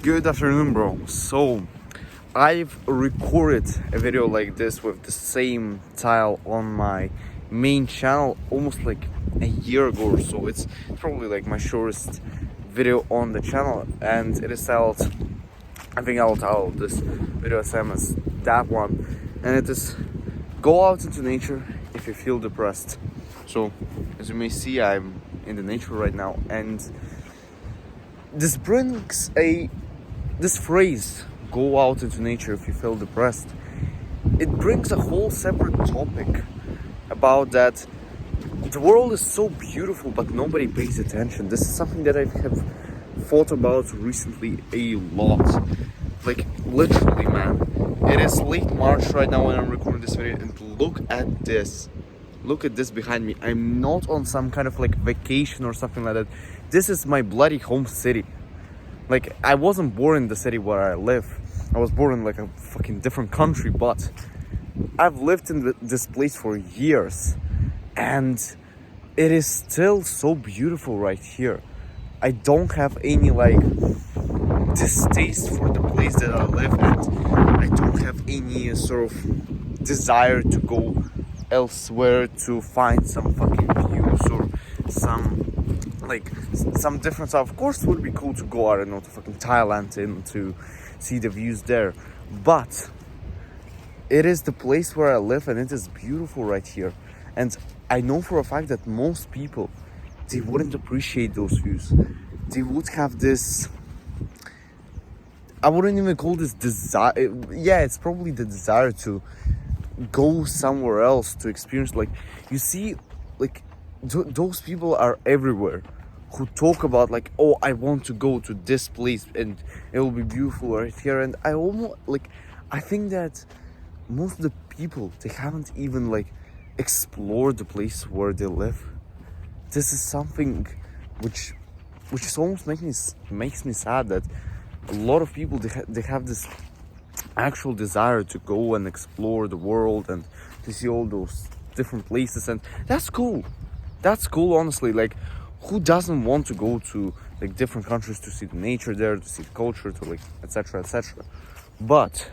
Good afternoon, bro. So, I've recorded a video like this with the same tile on my main channel almost like a year ago or so. It's probably like my shortest video on the channel, and it is titled, I think I'll title this video same as that one, and it is go out into nature if you feel depressed. So, as you may see, I'm in the nature right now, and this brings this phrase, go out into nature if you feel depressed, it brings a whole separate topic about that the world is so beautiful but nobody pays attention. This is something that I have thought about recently a lot. Like, literally, man. It is late March right now when I'm recording this video, and look at this. Look at this behind me. I'm not on some kind of like vacation or something like that. This is my bloody home city. Like, I wasn't born in the city where I live. I was born in like a fucking different country, but I've lived in this place for years, and it is still so beautiful right here. I don't have any like distaste for the place that I live, and I don't have any sort of desire to go elsewhere to find some fucking views or some difference. Of course, it would be cool to go, I don't know, to fucking Thailand and to see the views there, but it is the place where I live, and it is beautiful right here. And I know for a fact that most people, they wouldn't appreciate those views. They would have this, I wouldn't even call this desire. Yeah, it's probably the desire to go somewhere else to experience. Like, you see, like those people are everywhere who talk about like, oh, I want to go to this place and it will be beautiful right here. And I almost like, I think that most of the people, they haven't even like explored the place where they live. This is something which is almost makes me sad that a lot of people, they have this actual desire to go and explore the world and to see all those different places, and that's cool. That's cool, honestly. Like, who doesn't want to go to like different countries to see the nature there, to see the culture, to like etc. But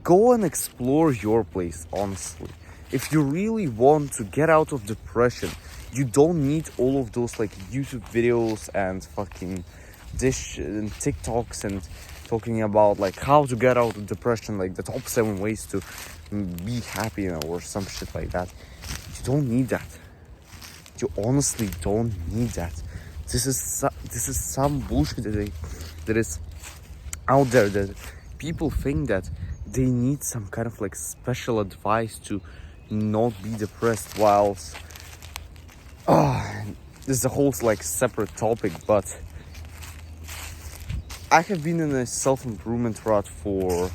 go and explore your place, honestly. If you really want to get out of depression, you don't need all of those like YouTube videos and fucking dish and TikToks and talking about like how to get out of depression, like the top 7 ways to be happy, or some shit like that. You don't need that. You honestly don't need that. This is some bullshit that is out there, that people think that they need some kind of like special advice to not be depressed, whilst this is a whole like separate topic. But I have been in a self-improvement route for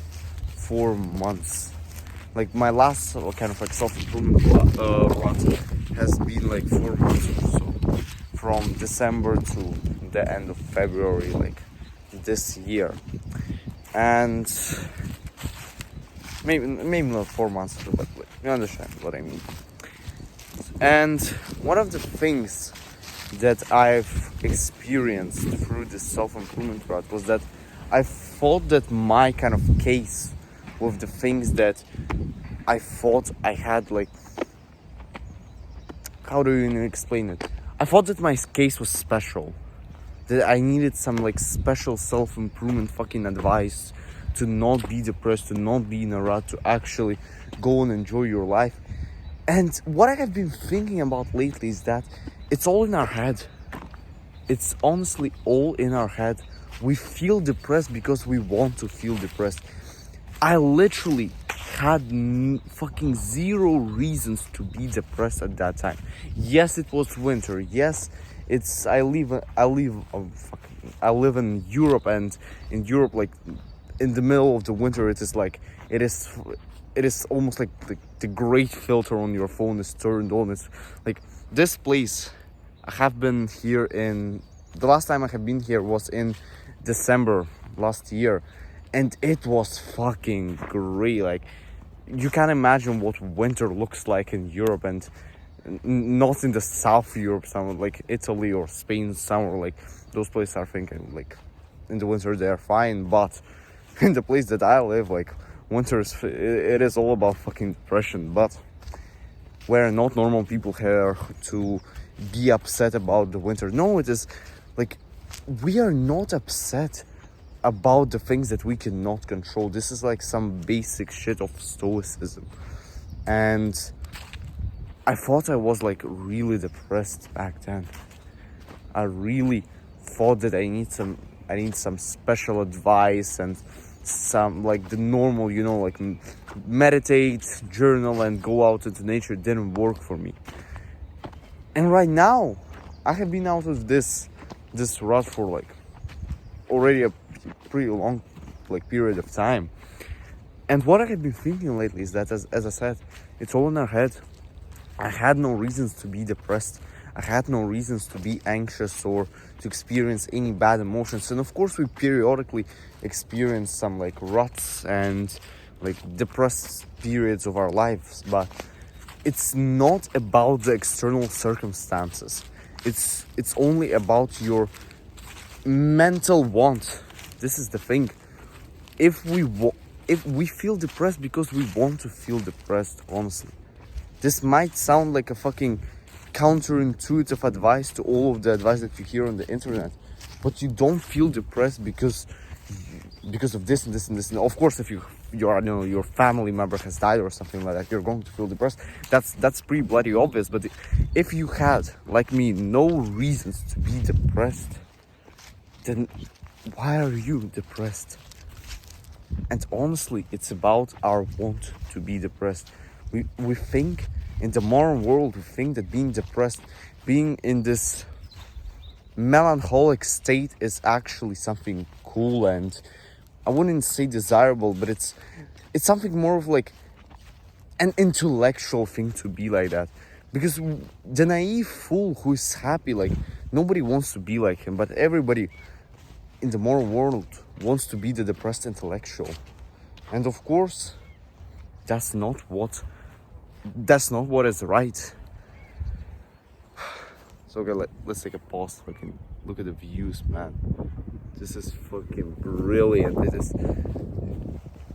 4 months. Like, my last kind of like self-improvement route has been like 4 months or so, from December to the end of February, like this year. And maybe not 4 months, but like, you understand what I mean. And one of the things that I've experienced through this self-improvement route was that I thought that my kind of case with the things that I thought I had, like, how do you even explain it? I thought that my case was special, that I needed some like special self-improvement fucking advice to not be depressed, to not be in a rut, to actually go and enjoy your life. And what I have been thinking about lately is that it's all in our head. It's honestly all in our head. We feel depressed because we want to feel depressed. I literally had fucking 0 reasons to be depressed at that time. Yes, it was winter. Yes, I live in Europe, and in Europe, like in the middle of the winter, it is almost like the great filter on your phone is turned on. It's like this place. I have been here the last time I have been here was in December last year, and it was fucking great. Like, you can't imagine what winter looks like in Europe, and not in the South Europe, somewhere like Italy or Spain, somewhere like those places are thinking like in the winter they are fine, but in the place that I live, like, it is all about fucking depression. But we're not normal people here to be upset about the winter. No, it is like, we are not upset about the things that we cannot control. This is like some basic shit of stoicism. And I thought I was like really depressed back then. I really thought that I need some special advice and some like the normal, like meditate, journal, and go out into nature. It didn't work for me. And right now, I have been out of this rut for like already a pretty long period of time. And what I have been thinking lately is that, as I said, it's all in our head. I had no reasons to be depressed. I had no reasons to be anxious or to experience any bad emotions. And of course, we periodically experience some like ruts and like depressed periods of our lives. But it's not about the external circumstances. It's only about your mental want. This is the thing. If we feel depressed because we want to feel depressed, honestly, this might sound like a fucking counterintuitive advice to all of the advice that you hear on the internet, but you don't feel depressed because of this and this and this. And of course, if your family member has died or something like that, you're going to feel depressed. That's pretty bloody obvious. But if you had, like me, no reasons to be depressed, then why are you depressed? And honestly, it's about our want to be depressed. We think, in the modern world, we think that being depressed, being in this melancholic state is actually something cool, and I wouldn't say desirable, but it's something more of like an intellectual thing to be like that. Because the naive fool who is happy, like, nobody wants to be like him, but everybody in the modern world wants to be the depressed intellectual. And of course, that's not what is right. So okay, let's take a pause. Fucking look at the views, man. This is fucking brilliant.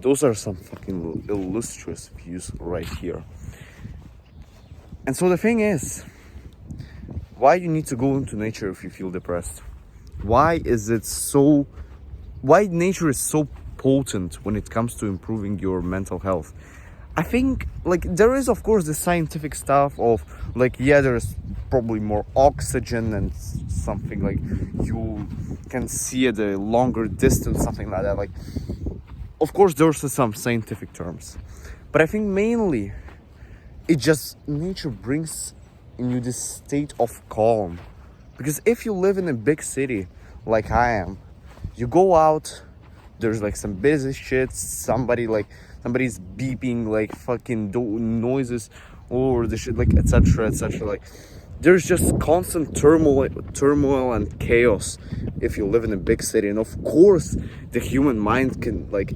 Those are some fucking illustrious views right here. And so the thing is, why you need to go into nature if you feel depressed? Why nature is so potent when it comes to improving your mental health? I think, like, there is, of course, the scientific stuff of, like, yeah, there's probably more oxygen and something, like, you can see at a longer distance, something like that. Like, of course, there's some scientific terms. But I think mainly, nature brings in you this state of calm. Because if you live in a big city, like I am, you go out, there's, like, some busy shit, somebody's beeping, like, fucking noises or the shit, like, etc. Like, there's just constant turmoil and chaos if you live in a big city. And of course, the human mind can, like,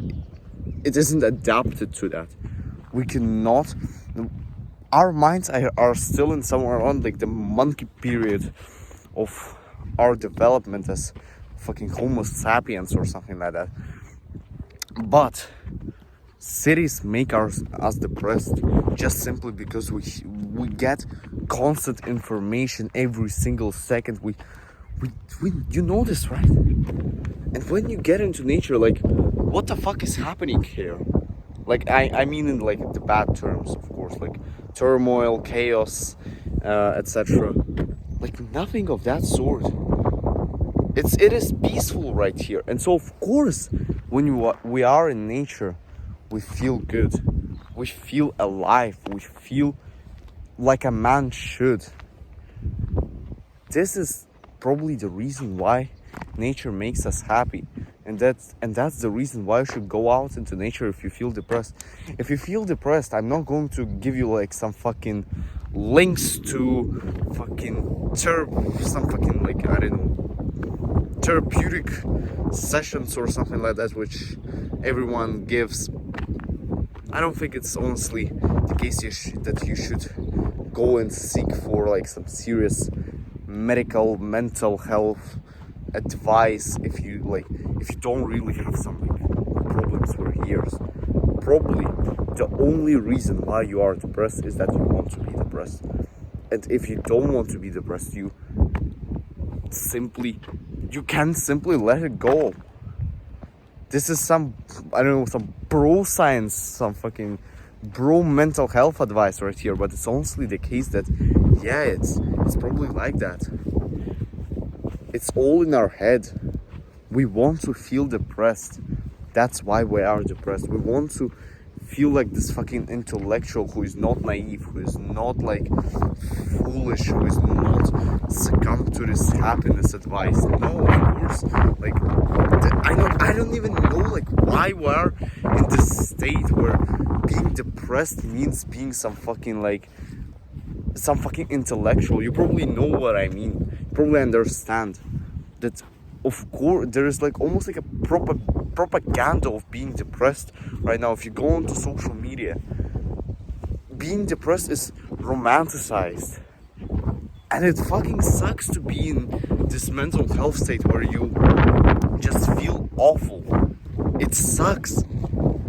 it isn't adapted to that. Our minds are still in somewhere around, like, the monkey period of our development as fucking Homo sapiens or something like that. But cities make us depressed just simply because we get constant information every single second. We you know this, right? And when you get into nature, like, what the fuck is happening here? Like, I mean in, like, the bad terms, of course, like turmoil, chaos, etc. Like, nothing of that sort. It is peaceful right here. And so, of course, when we are in nature, we feel good. We feel alive. We feel like a man should. This is probably the reason why nature makes us happy. And that's the reason why you should go out into nature if you feel depressed. If you feel depressed, I'm not going to give you, like, some fucking links to fucking some fucking, like, I don't know, therapeutic sessions or something like that, which everyone gives. I don't think it's honestly the case that you should go and seek for, like, some serious mental health advice if you like if you don't really have some like problems for years, probably the only reason why you are depressed is that you want to be depressed. And if you don't want to be depressed, you can simply let it go. This is some, I don't know, some bro science, some fucking bro mental health advice right here, but it's honestly the case that, yeah, it's probably like that. It's all in our head. We want to feel depressed. That's why we are depressed. We want to feel like this fucking intellectual who is not naive, who is not like foolish, who is not succumb to this happiness advice. No, of course, like I don't even know like why we're in this state where being depressed means being some fucking intellectual. You probably know what I mean. You probably understand that. Of course, there is like almost like a propaganda of being depressed right now. If you go onto social media, being depressed is romanticized, and it fucking sucks to be in this mental health state where you just feel awful. It sucks.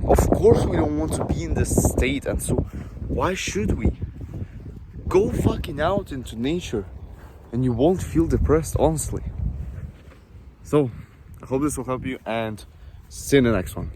Of course we don't want to be in this state, and so why should we? Go fucking out into nature and you won't feel depressed, honestly. So, I hope this will help you, and see you in the next one.